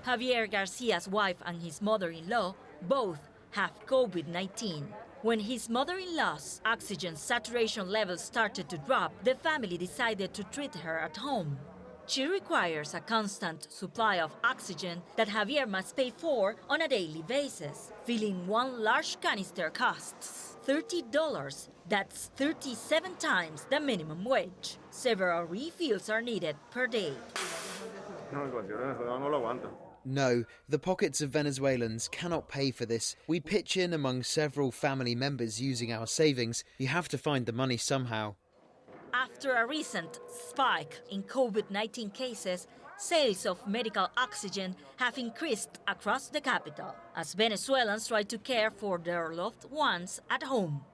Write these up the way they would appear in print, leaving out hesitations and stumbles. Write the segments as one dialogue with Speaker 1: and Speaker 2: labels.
Speaker 1: Javier Garcia's wife and his mother-in-law both have COVID-19. When his mother-in-law's oxygen saturation levels started to drop, the family decided to treat her at home. She requires a constant supply of oxygen that Javier must pay for on a daily basis. Filling one large canister costs $30. That's 37 times the minimum wage. Several refills are needed per day.
Speaker 2: No, the pockets of Venezuelans cannot pay for this. We pitch in among several family members using our savings. You have to find the money somehow.
Speaker 1: After a recent spike in COVID-19 cases, sales of medical oxygen have increased across the capital as Venezuelans try to care for their loved ones at home.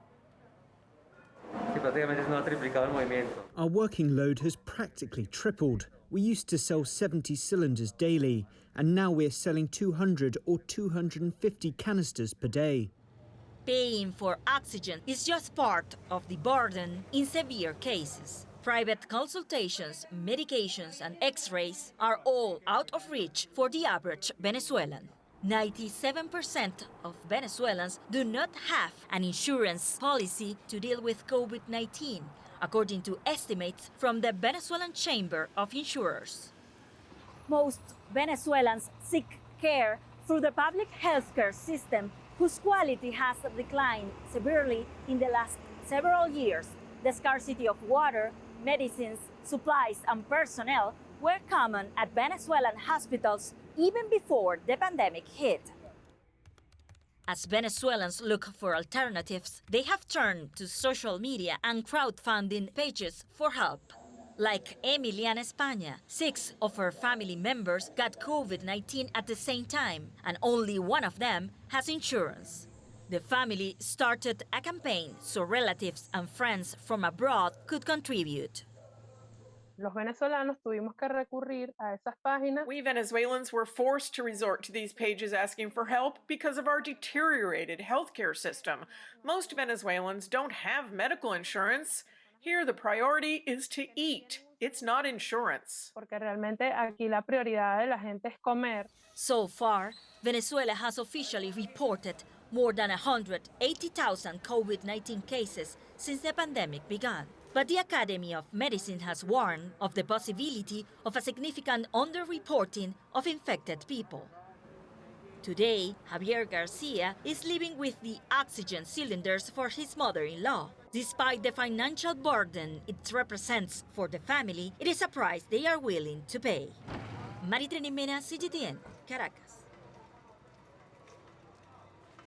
Speaker 3: Our working load has practically tripled. We used to sell 70 cylinders daily, and now we're selling 200 or 250 canisters per day.
Speaker 1: Paying for oxygen is just part of the burden in severe cases. Private consultations, medications, and x-rays are all out of reach for the average Venezuelan. 97% of Venezuelans do not have an insurance policy to deal with COVID-19, according to estimates from the Venezuelan Chamber of Insurers. Most Venezuelans seek care through the public healthcare system, whose quality has declined severely in the last several years. The scarcity of water, medicines, supplies, and personnel were common at Venezuelan hospitals even before the pandemic hit. As Venezuelans look for alternatives, they have turned to social media and crowdfunding pages for help. Like Emiliana España, 6 of her family members got COVID-19 at the same time, and only one of them has insurance. The family started a campaign so relatives and friends from abroad could contribute.
Speaker 4: Los venezolanos tuvimos que recurrir a esas páginas.
Speaker 5: We Venezuelans were forced to resort to these pages asking for help because of our deteriorated healthcare system. Most Venezuelans don't have medical insurance. Here, the priority is to eat. It's not insurance.
Speaker 4: Porque realmente aquí la prioridad de la gente es comer.
Speaker 1: So far, Venezuela has officially reported more than 180,000 COVID-19 cases since the pandemic began. But the Academy of Medicine has warned of the possibility of a significant underreporting of infected people. Today, Javier Garcia is living with the oxygen cylinders for his mother-in-law. Despite the financial burden it represents for the family, it is a price they are willing to pay. Triny Mena, CGTN, Caracas.